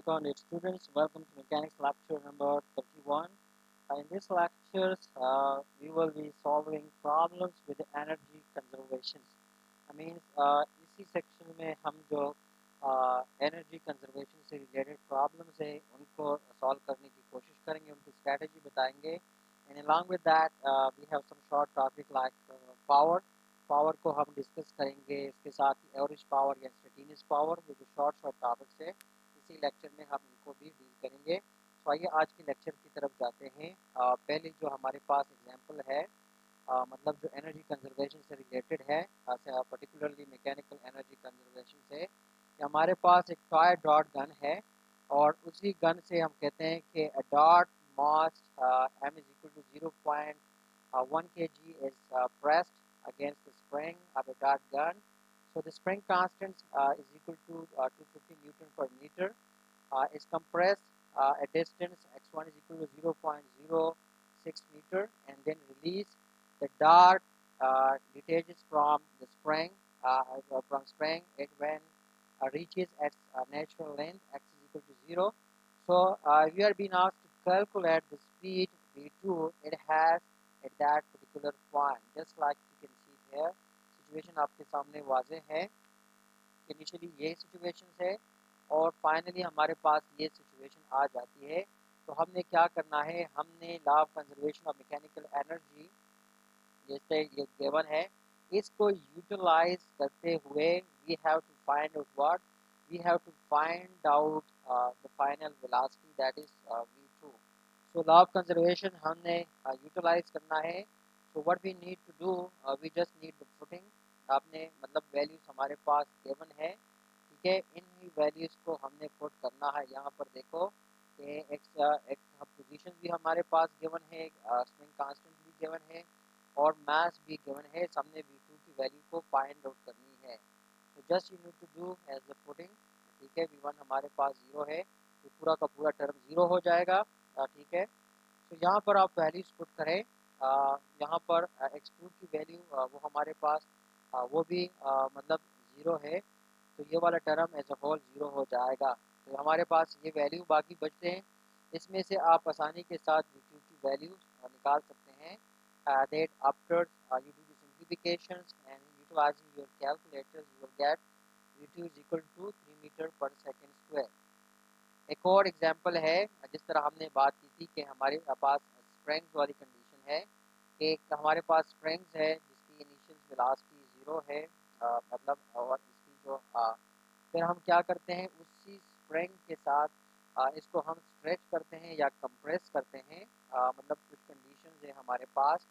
Assalamualaikum dear students. Welcome to mechanics lecture number 31. In this lectures, we will be solving problems with energy conservation. I mean, इसी section में हम जो energy conservation से related problems है उनको solve करने की कोशिश करेंगे, उनकी strategy बताएंगे. And along with that, we have some short topic like power. Power को हम डिस्कस करेंगे, इसके साथ ही एवरेज पावर या इंस्टेंटेनियस पावर, वो जो शॉर्ट शॉर्ट टॉपिक्स है इसी लेक्चर में हम इनको भी डील करेंगे. तो आइए आज के लेक्चर की तरफ जाते हैं. पहले जो हमारे पास एग्जांपल है, मतलब जो एनर्जी कंजर्वेशन से रिलेटेड है, पर्टिकुलरली मैकेनिकल एनर्जी कंजर्वेशन से, कि हमारे पास एक टॉय डॉट गन है और उसी गन से हम कहते हैं कि dot mass m is equal to 0.1 kg is pressed against the spring of a dart gun. So the spring constant is equal to 250 Newton per meter. Is compressed at distance x1 is equal to 0.06 meter and then release. The dart detaches from the spring. From spring, it when reaches its natural length x is equal to 0. So we are being asked to calculate the speed v2 it has at that particular point. Just like you can see here, situation आपके सामने वाज़े है. Initially ये situation है और finally हमारे पास ये situation आ जाती है. तो हमने क्या करना है, हमने law of conservation of mechanical energy जैसे ये गिवन है, इसको यूटिलाइज करते हुए we have to find out what, we have to find out the final velocity that is v2. So law of conservation हमने यूटिलाइज करना है. So what we need to do, we just need the putting. आपने मतलब values हमारे पास given है, ठीक है, इन values को हमने पुट करना है. यहाँ पर देखो कि एक पोजीशन भी हमारे पास गिवन है, स्प्रिंग कांस्टेंट भी गिवन है और मास भी गिवन है. हमने v2 की वैल्यू को फाइंड आउट करनी है. तो just you need to do as the putting, ठीक है. v1 हमारे पास 0 है तो पूरा का पूरा टर्म 0 हो जाएगा, ठीक है. तो यहाँ पर आप वैल्यूज पुट करें. यहाँ पर x2 की वैल्यू वो हमारे पास वो भी मतलब 0 है, तो ये वाला टर्म एज अ होल 0 हो जाएगा. तो हमारे पास ये वैल्यू बाकी बचते हैं, इसमें से आप आसानी के साथ v2 की वैल्यू निकाल सकते हैं. That after you do the simplifications and utilizing your calculators, you will get v2 is equal to 3 meter per second square. एक और एग्जांपल है, जिस तरह हमने बात की थी कि हमारे पास स्प्रिंग्स वाली कंडीशन है कि हमारे पास स्प्रिंग्स है जिसकी इनिशियल वेलोसिटी 0 है, मतलब और इसकी जो फिर हम क्या करते हैं, उसी स्प्रिंग के साथ इसको हम स्ट्रेच करते हैं या कंप्रेस करते हैं. मतलब कुछ कंडीशंस है हमारे पास,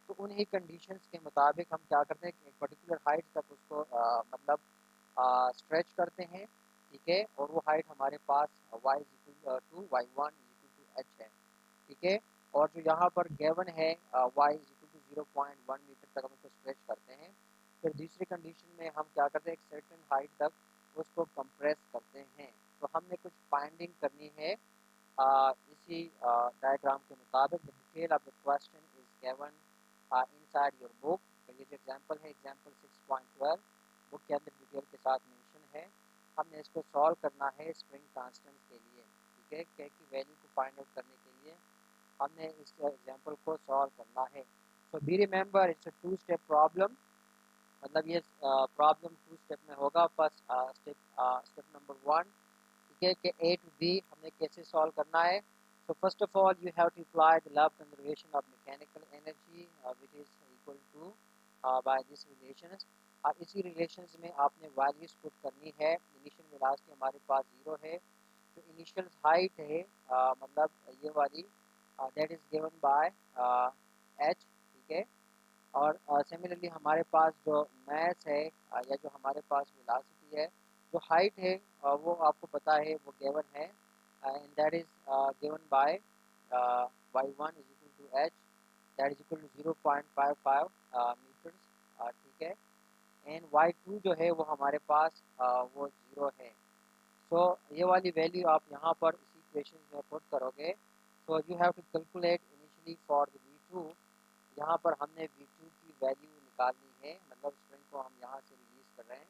तो उन्हीं कंडीशंस के मुताबिक हम क्या करते हैं कि एक पर्टिकुलर हाइट तक उसको मतलब स्ट्रेच करते हैं, ठीक है. और वो हाइट हमारे पास y is equal to y1 is equal to h है, ठीक है. और जो यहाँ पर गिवन है y is equal to 0.1 meter तक हम उसको स्ट्रेच करते हैं. फिर दूसरी कंडीशन में हम क्या करते हैं, एक सर्टेन हाइट तक उसको कंप्रेस करते हैं. तो हमने कुछ फाइंडिंग करनी है इसी डायग्राम के मुताबिक. The detail of the question is given inside your book. तो ये जो एग्जांपल है, एग्जांपल 6.12 बुक के अंदर डिटेल के साथ मेंशन है. हमने इसको सॉल्व करना है स्प्रिंग कांस्टेंट के लिए, ठीक है. के की वैल्यू को फाइंड आउट करने के लिए हमने इस एग्जांपल को सॉल्व करना है. So be remember it's a 2 step problem. मतलब ये प्रॉब्लम 2 स्टेप में होगा. फर्स्ट स्टेप नंबर 1, ठीक है, कि ए टू बी हमने कैसे सॉल्व करना है. So first of all you have to apply the law of conservation of mechanical energy which is equal to by this relations. अब इसी रिलेशंस में आपने वैल्यूज पुट करनी है. इनिशियल वेलोसिटी हमारे पास 0 है, जो इनिशियल हाइट है मतलब ये वाली that is given bye h, ठीक है. और सिमिलरली हमारे पास जो मैथ है या जो हमारे पास वेलोसिटी है, जो हाइट है वो आपको पता है वो गिवन है and that is given by y1 is equal to h that is equal to 0.55 meters, ठीक है. एंड y2 जो है वो हमारे पास वो 0 है. सो ये वाली वैल्यू आप यहाँ पर इसी इक्वेशन में पुट करोगे. So you have to calculate initially for the v2. यहाँ पर हमने v2 की वैल्यू निकालनी है, मतलब स्प्रिंग को हम यहाँ से रिलीज कर रहे हैं.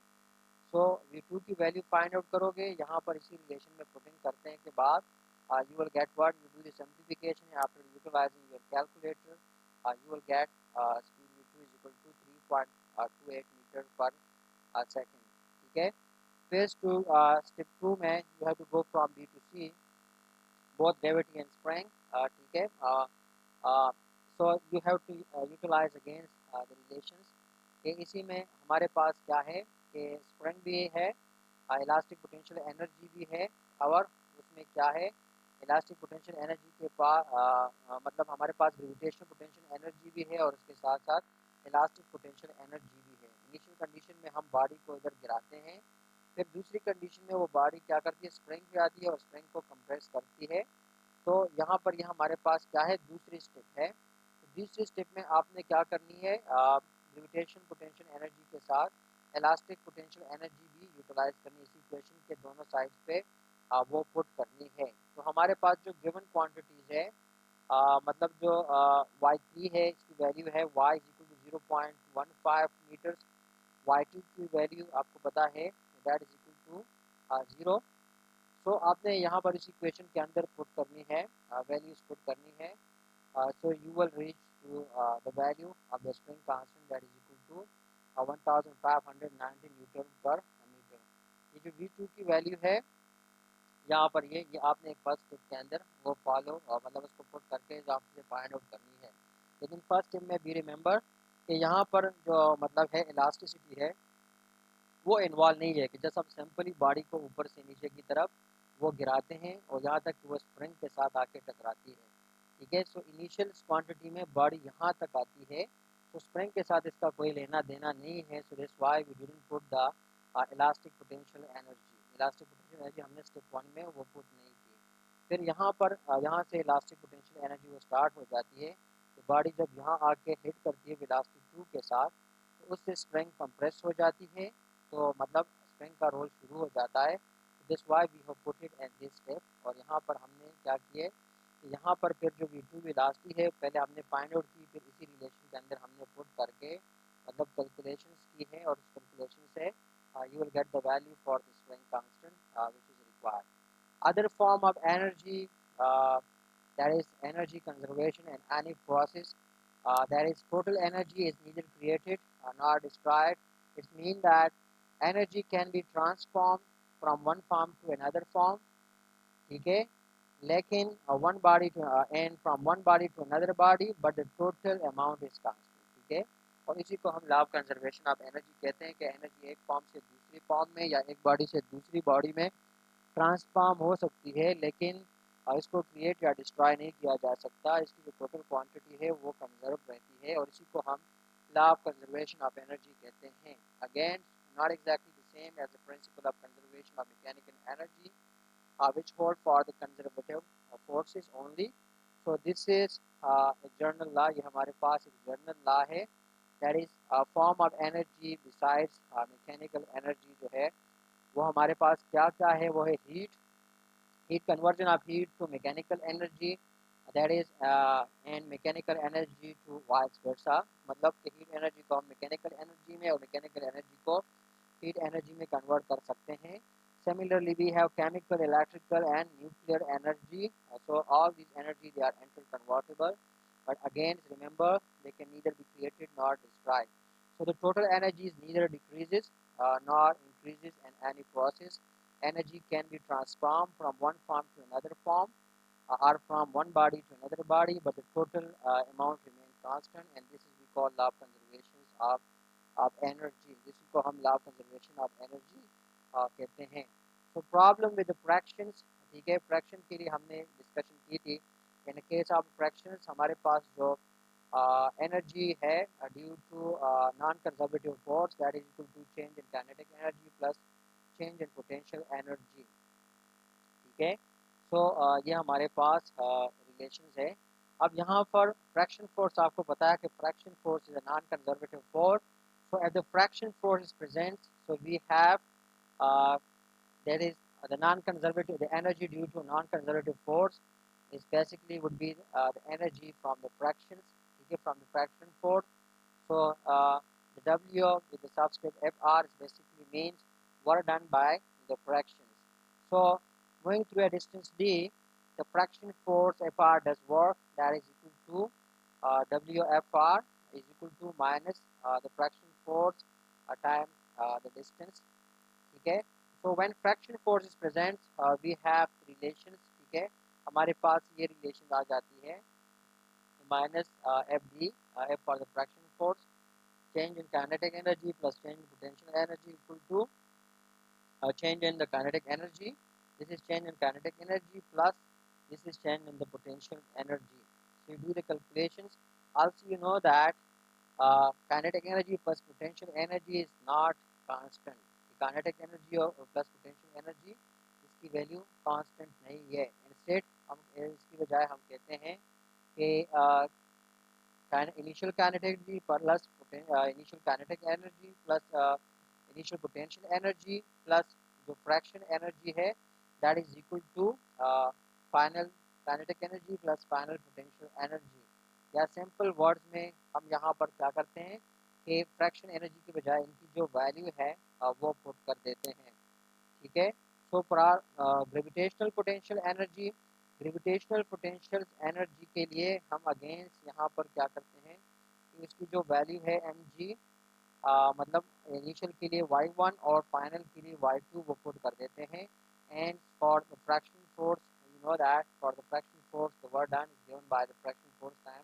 सो V2 की वैल्यू फाइंड आउट करोगे, यहाँ पर इसी रिलेशन में पुटिंग करने के बाद you will get what you do the simplification after utilizing your calculator. You will get speed V2 is equal to 3.28 meter per second. ठीक है, phase 2 step 2 में you have to go from B to C both gravity and spring. ठीक है, so you have to utilize against the relations कि इसी में हमारे पास क्या है कि स्प्रिंग भी है, इलास्टिक पोटेंशियल एनर्जी भी है, और उसमें क्या है, इलास्टिक पोटेंशियल एनर्जी के पास मतलब हमारे पास ग्रेविटेशनल पोटेंशियल एनर्जी भी है और उसके साथ साथ इलास्टिक पोटेंशियल एनर्जी भी है। इनिशियल कंडीशन में हम बॉडी को इधर गिराते हैं, फिर दूसरी कंडीशन में वो बॉडी क्या करती है, स्प्रिंग पे आती है और स्प्रिंग को कंप्रेस करती है। तो यहाँ पर यह हमारे पास क्या है, दूसरी स्टेप है। तो दूसरी स्टेप में आपने क्या करनी है, ग्रेविटेशन पोटेंशियल एनर्जी के साथ इलास्टिक पोटेंशियल एनर्जी भी यूटिलाइज करनी, इस इक्वेशन के दोनों साइड्स पे वो पुट करनी है। तो हमारे पास जो गिवन क्वांटिटीज है, मतलब जो y3 है इसकी वैल्यू है y is equal to 0.15 meters, y2 की वैल्यू आपको पता है that is equal to 0। So आपने यहाँ पर इस इक्वेशन के अंदर पुट करनी है, वैल्यूज पुट करनी है। So you will reach to the value of the spring constant that is equal to 1590 newton पर मीटर। ये जो V2 की वैल्यू है यहाँ पर ये आपने एक फर्स्ट स्टेप के अंदर वो फॉलो मतलब उसको पुट करके जो आपसे फाइंड आउट करनी है। लेकिन फर्स्ट स्टेप में भी रिमेंबर कि यहाँ पर जो मतलब है इलास्टिसिटी है वो इन्वॉल्व नहीं है कि जैसे हम सिंपली बॉडी को ऊपर से नीचे की तरफ वो गिराते हैं और यहाँ तक कि वो स्प्रिंग के साथ आके टकराती है। ठीक है, सो इनिशियल क्वांटिटी में बॉडी यहाँ तक आती है, तो स्प्रिंग के साथ इसका कोई लेना देना नहीं है। So that's why we didn't put the elastic potential energy. Elastic potential energy हमने स्टेप 1 में वो पुट नहीं की। फिर यहाँ पर यहाँ से इलास्टिक पोटेंशियल एनर्जी वो स्टार्ट हो जाती है। तो बॉडी जब यहाँ आके हिट करती है इलास्टिक 2 के साथ, तो उससे स्प्रिंग कंप्रेस हो जाती है, तो मतलब स्प्रिंग का रोल शुरू हो जाता है। This why we have put it at this step. और यहाँ पर हमने क्या किए, यहाँ पर फिर जो V2 वेलोसिटी है पहले हमने फाइंड आउट की, फिर इसी रिलेशन के अंदर हमने पुट करके मतलब कैलकुलेशंस की है, और उस कैलकुलेशन से you will get the value for the spring constant which is required. Other form of energy, that is energy conservation in any process, that is total energy is neither created nor destroyed. It means that energy can be transformed from one form to another form, ठीक है, लेकिन one body to and from one body to another body, but the total amount is constant। ठीक है, और इसी को हम law of conservation of energy कहते हैं कि एनर्जी एक फॉर्म से दूसरी फॉर्म में या एक बॉडी से दूसरी बॉडी में ट्रांसफॉर्म हो सकती है, लेकिन इसको क्रिएट या डिस्ट्रॉय नहीं किया जा सकता। इसकी जो टोटल क्वांटिटी है वो कंजर्व रहती है, और इसी को हम law of conservation of energy कहते हैं। Again not exactly the same as the principle of conservation of mechanical energy, which hold for the conservative forces only. So this is a general law, ये हमारे पास एक general law है। that is a form of energy besides mechanical energy जो है वो हमारे पास क्या क्या है, वो है heat conversion of heat to mechanical energy, that is and mechanical energy to vice versa। मतलब कि heat energy को हम mechanical energy में और mechanical energy को heat energy में convert कर सकते हैं। Similarly, we have chemical, electrical, and nuclear energy. So all these energy they are interconvertible, but again remember they can neither be created nor destroyed. So the total energy is neither decreases nor increases in any process. Energy can be transformed from one form to another form or from one body to another body, but the total amount remains constant, and this is we call law of conservation of energy। जिसको हम law of conservation of energy कहते हैं। So problem with the fractions, ठीक है, fraction के लिए हमने discussion की थी। इन केस ऑफ फ्रैक्शंस हमारे पास जो एनर्जी है due to non conservative force that is equal to change in kinetic energy plus change in potential energy. ठीक है, सो ये हमारे पास रिलेशंस है। अब यहाँ पर फ्रैक्शन फोर्स आपको पता है कि friction force is a non conservative force. So at the fraction force is present, so we have that is the non-conservative, the energy due to non-conservative force is basically would be the energy from the fractions, okay, from the fraction force। So the W with the subscript Fr is basically means work done by the fractions. So moving through a distance d, the fraction force Fr does work, that is equal to Wfr is equal to minus the fraction force times the distance. ठीक है. So when fraction force is present, we have relations. ठीक है, हमारे पास ये relation आ जाती है minus Fd, F for the fraction force, change in kinetic energy plus change in potential energy equal to change in the kinetic energy. This is change in kinetic energy plus this is change in the potential energy. So you do the calculations. Also you know that kinetic energy plus potential energy is not constant. The kinetic energy plus potential energy इसकी value constant नहीं है. Instead हम इसकी बजाय हम कहते हैं कि initial kinetic energy plus initial kinetic energy plus initial potential energy plus जो fraction energy है that is equal to final kinetic energy plus final potential energy. या सिंपल वर्ड्स में हम यहाँ पर क्या करते हैं कि फ्रैक्शन एनर्जी की बजाय इनकी जो वैल्यू है वो पुट कर देते हैं. ठीक है. So for gravitational potential energy, gravitational potential energy के लिए हम अगेंस्ट यहाँ पर क्या करते हैं कि इसकी जो वैल्यू है एम जी, मतलब इनिशियल के लिए y1 और फाइनल के लिए y2 वो पुट कर देते हैं. And for the fraction force you know that for the fraction force the work done is given by the fraction force time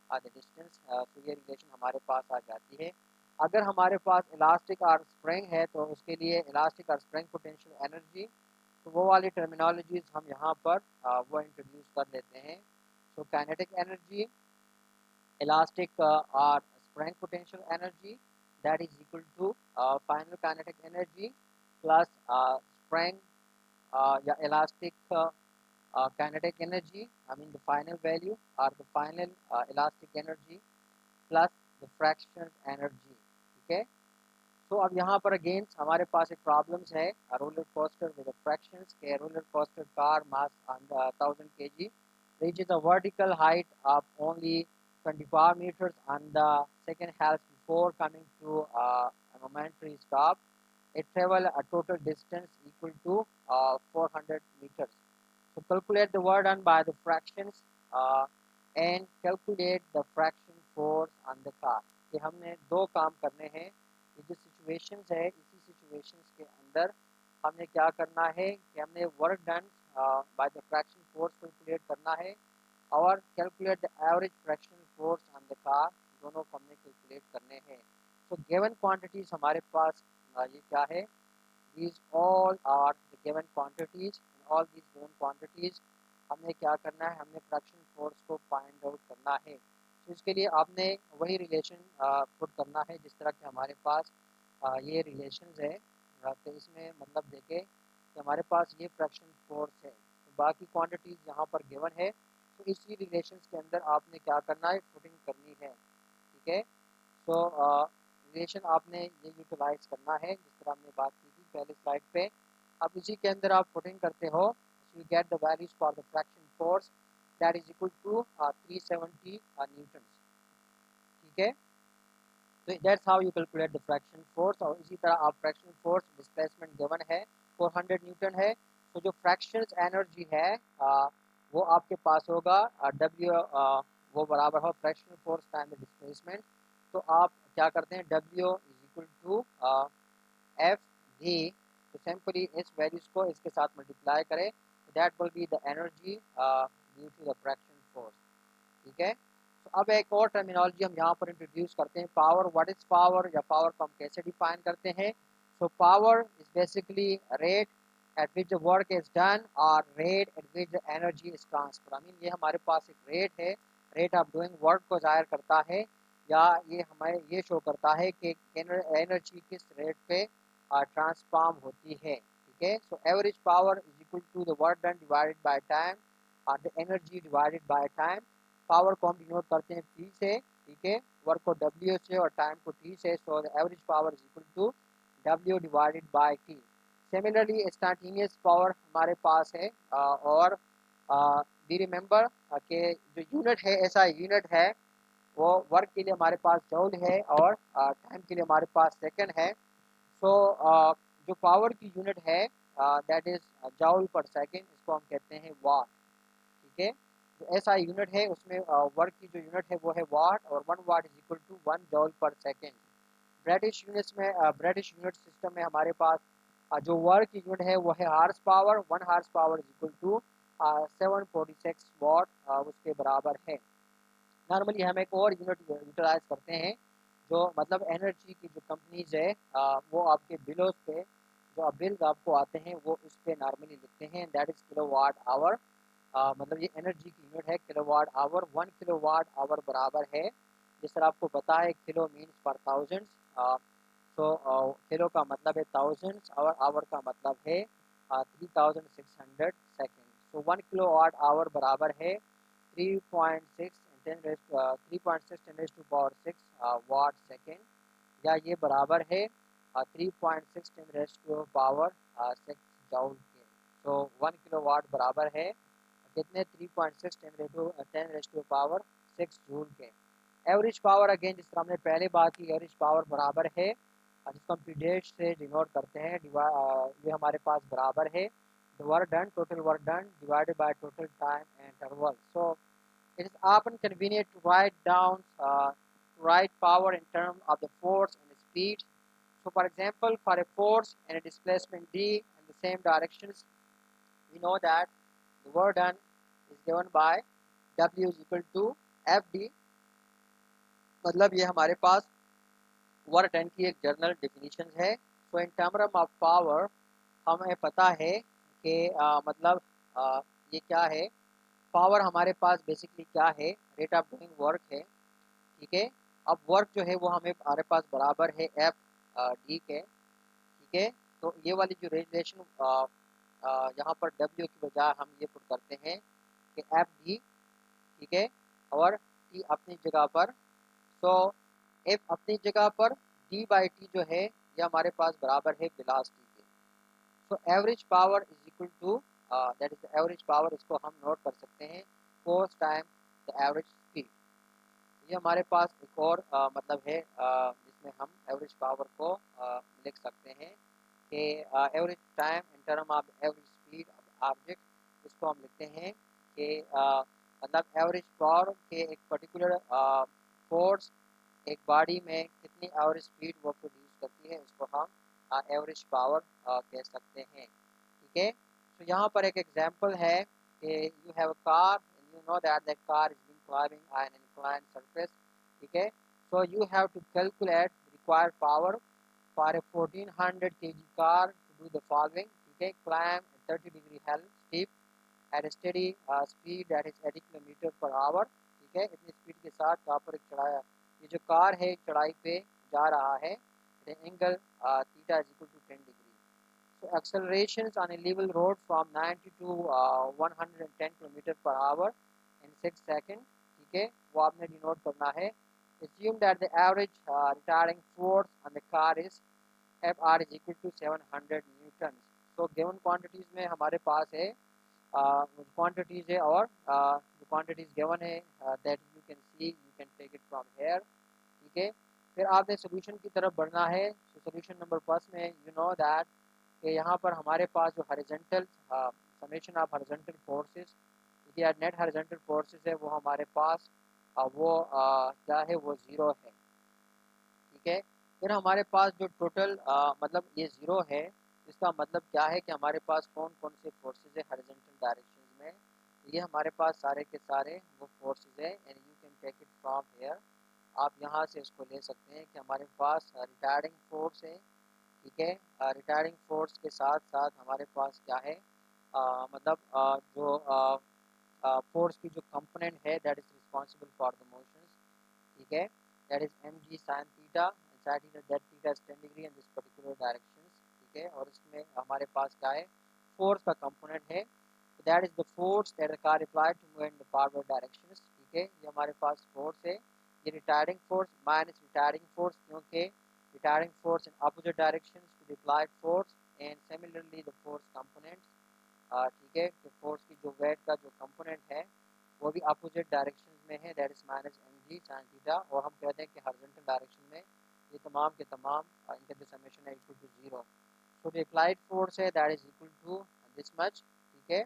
the distance. तो ये रिलेशन हमारे पास आ जाती है. अगर हमारे पास इलास्टिक और स्प्रिंग है तो उसके लिए इलास्टिक और स्प्रिंग पोटेंशियल एनर्जी, तो वो वाली टर्मिनोलॉजीज हम यहाँ पर वो इंट्रोड्यूस कर लेते हैं. So kinetic energy, elastic or spring potential energy, that is equal to final kinetic energy plus spring yeah, elastic kinetic energy, I mean the final value or the final elastic energy plus the fraction energy. ठीक है. तो अब यहाँ पर again हमारे पास एक problems है roller coaster with fractions के roller coaster car mass 1000 kg reaches a vertical height of only 24 meters on the second half before coming to a momentary stop. It travel a total distance equal to 400 meters. So calculate the work done by the fractions and calculate the fraction force on the car. कि हमने दो काम करने हैं. ये जो situations है इसी सिचुएशंस के अंदर हमने क्या करना है कि हमने work done by the fraction force calculate करना है और calculate the average fraction force on the car, दोनों को हमने कैलकुलेट करने हैं. सो गिवन क्वांटिटीज हमारे पास ये क्या है, these all are the given quantities and all these given quantities हमने क्या करना है, हमने फ्रैक्शन फोर्स को फाइंड आउट करना है. तो इसके लिए आपने वही रिलेशन पुट करना है जिस तरह के हमारे पास ये रिलेशंस है. तो इसमें मतलब देखें कि हमारे पास ये फ्रैक्शन फोर्स है, तो बाकी क्वांटिटीज़ यहाँ पर गिवन है. तो इसी रिलेशंस के अंदर आपने क्या करना है, पुटिंग करनी है. ठीक है. सो रिलेशन आपने ये यूटिलाइज करना है जिस तरह हमने बात की थी पहले स्लाइड पे. अब इसी के अंदर आप पुटिंग करते हो, you get the values for the fraction force that is equal to 370 newton. ठीक है. तो that's how you calculate the fraction force. और इसी तरह आप फ्रैक्शन फोर्स डिस्प्लेसमेंट गिवन है 400 न्यूटन है. तो जो फ्रैक्शन एनर्जी है वो आपके पास होगा डब्ल्यू, वो बराबर हो फ्रैक्शन फोर्स टाइम डिस्प्लेसमेंट. तो आप क्या करते हैं, W is equal to F G. तो सिंपली इस वैल्यूज को इसके साथ मल्टीप्लाई करें, that will be the energy due to the fraction force. ठीक है. तो अब एक और टर्मिनोलॉजी हम यहाँ पर इंट्रोड्यूस करते हैं, पावर. व्हाट इज पावर, या पावर को हम कैसे डिफाइन करते हैं. So power is basically rate at which the work is done और rate at which the energy is transfer. I mean ये हमारे पास एक रेट है, रेट ऑफ डूइंग वर्क को जाहिर करता है, या ये हमें ये शो करता है कि एनर्जी किस रेट पे ट्रांसफॉर्म होती है. ठीक है. So average power is equal to the work done divided by time और the energy divided by time. Power को हम डिनोट करते हैं P से. ठीक है. वर्क को W से और टाइम को T से. So the average power is equal to W divided by T. Similarly instantaneous power हमारे पास है और वी रिमेंबर कि जो यूनिट है ऐसा यूनिट है वो वर्क के लिए हमारे पास जूल है और टाइम के लिए हमारे पास सेकंड है. सो जो पावर की यूनिट है दैट इज जॉल पर सेकेंड, इसको हम कहते हैं वाट। ठीक है, जो एस आई यूनिट है उसमें वर्क की जो यूनिट है वो है वाट, और 1 watt is equal to 1 joule per second. British units में ब्रिटिश यूनिट सिस्टम में हमारे पास जो वर्क यूनिट है वो है horse power. 1 horse power is equal to 746 watt, उसके बराबर है। नॉर्मली हम एक और यूनिट यूटिलाइज करते हैं, जो मतलब एनर्जी की जो कंपनीज है वो आपके बिलों पे जो बिल्स आपको आते हैं वो उस पर नॉर्मली लिखते हैं, that is kilo watt hour. मतलब ये एनर्जी की यूनिट है kilo watt hour. 1 kilo watt hour बराबर है, जिस तरह आपको पता है kilo means per thousands, so kilo का मतलब है थाउजेंड्स और आवर का मतलब है 3600 सेकेंड। सो 1 किलो वाट आवर बराबर है 3.6 वाट सेकेंड, या ये बराबर है 3.6 10 टू पावर 6 जॉल के। तो 1 किलो वाट बराबर है कितने, 3.6 10 टू पावर 6 जूल के। एवरेज पावर अगेन जिस तरह हमने पहले बात की, एवरेज पावर बराबर है जिसको हम पीरियड से डिनोट करते हैं, ये हमारे पास बराबर है work done, total work done divided by total time interval. So it is often convenient to write power in terms of the force and the speed. So, for example, for a force and a displacement d in the same directions, we know that the work done is given by W is equal to FD। मतलब ये हमारे पास work done की एक general definition है। सो in term of power हमें पता है कि मतलब ये क्या है, पावर हमारे पास बेसिकली क्या है, रेट ऑफ डूइंग वर्क है। ठीक है, अब वर्क जो है वो हमारे पास बराबर है एफ डी के। ठीक है, तो ये वाली जो रिलेशन यहाँ पर डब्ल्यू की बजाय हम ये पुट करते हैं कि एफ डी। ठीक है, और टी अपनी जगह पर। सो एफ अपनी जगह पर, डी बाई टी जो है ये हमारे पास बराबर है वेलोसिटी के। So average power is equal to that is average power, इसको हम नोट कर सकते हैं force time the average speed. ये हमारे पास एक और मतलब है जिसमें हम एवरेज पावर को लिख सकते हैं कि average time in term of average speed of object, इसको हम लिखते हैं कि मतलब एवरेज पावर के एक पर्टिकुलर फोर्स एक बॉडी में कितनी एवरेज स्पीड वो प्रोड्यूस करती है, उसको हम एवरेज पावर कह सकते हैं। ठीक है, तो यहाँ पर एक एग्जांपल है कि you have a car and you know that that car is being climbing an inclined surface. ठीक है, so you have to calculate required power for a 1400 kg car to do the following. ठीक है, climb 30 degree hill steep at steady speed that is 80 kilometre per hour. ठीक है, इतनी speed के साथ वहाँ पर एक चढ़ाया, ये जो कार है चढ़ाई पे जा रहा है, angle theta is equal to 10 degree. So accelerations on a level road from 90 to 110 kilometre per our in 6 seconds। ठीक है, वो आपने डिनोट करना है। Assume that the average retarding force on the car is Fr is equal to 700 Newton. So given quantities में हमारे पास है क्वांटिटीज है, और जो क्वांटिटीज गिवन है that you can see, you can take it from here. ठीक है, फिर आपने सोल्यूशन की तरफ बढ़ना है। तो सोल्यूशन नंबर फर्स्ट में यू नो दैट कि यहाँ पर हमारे पास जो horizontal summation of horizontal forces या नेट हॉरिजॉन्टल फोर्सेस है वो हमारे पास वो क्या है, वो ज़ीरो है। ठीक है, फिर हमारे पास जो टोटल मतलब ये ज़ीरो है, इसका मतलब क्या है कि हमारे पास कौन कौन से फोर्सेज है हॉरिजॉन्टल डायरेक्शन में। ये हमारे पास सारे के सारे वो फोर्सेज है, and you can take it from here. आप यहाँ से इसको ले सकते हैं कि हमारे पास रिटार्डिंग फोर्स है। ठीक है, रिटायरिंग फोर्स के साथ साथ हमारे पास क्या है, मतलब जो फोर्स की जो कंपोनेंट है that is responsible for the motions. ठीक है, that is M G sine theta, sine theta that theta is 10 degree in this particular direction. ठीक है, और इसमें हमारे पास क्या है, फोर्स का कंपोनेंट है, that is the force that the car applied to move in the forward direction. ठीक है, ये हमारे पास फोर्स है, ये retarding force minus retiring force, क्योंकि retarding force in opposite directions to the applied force, and similarly the force components। ठीक है, तो फोर्स की जो वेट का जो कंपोनेंट है वो भी अपोजिट डायरेक्शन में है, that is minus M G sine theta. और हम कहते हैं कि हॉरिजॉन्टल डायरेक्शन में ये तमाम के तमाम इनका जो समेशन है इक्वल टू जीरो। तो जो अप्लाइड फोर्स है that is equal to this much, ठीक है।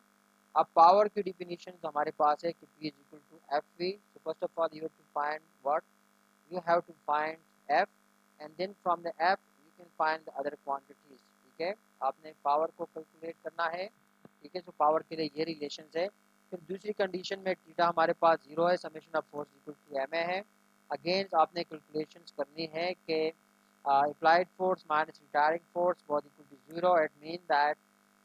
अब पावर की डिफिनीशन हमारे पास है कि P is equal to F V. So first of all you have to find what, you have to find f, and then from the f you can find the other quantities, ठीक है। आपने power को calculate करना है, ठीक है। जो power के लिए ये रिलेशंस है। फिर दूसरी कंडीशन में थीटा हमारे पास जीरो है, summation of force equal to M A है। अगेन आपने कैलकुलेशंस करनी है कि applied force minus retiring force बहुत equal to zero. It mean that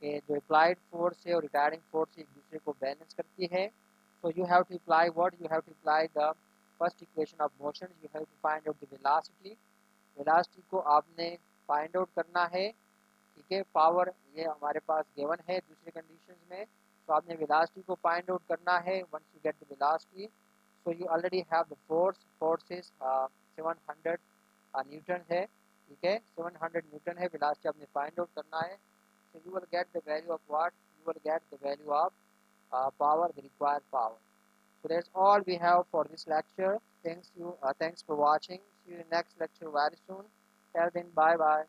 कि जो अप्लाइड फोर्स है और रिटायरिंग फोर्स एक दूसरे को बैलेंस करती है। So you have to apply what, you have to apply the first equation of motion, you have to find out the velocity. Velocity को आपने फाइंड आउट करना है, ठीक है। पावर ये हमारे पास गिवन है दूसरे कंडीशंस में, तो आपने वेलोसिटी को फाइंड आउट करना है। Once you get the velocity, so you already have the force, force is 700 newton है, ठीक है। 700 न्यूटन है, वेलोसिटी आपने फाइंड आउट करना है। So you will get the value of what, you will get the value of power, the required power. So that's all we have for this lecture. Thanks for watching. See you in next lecture very soon. Till then, bye bye.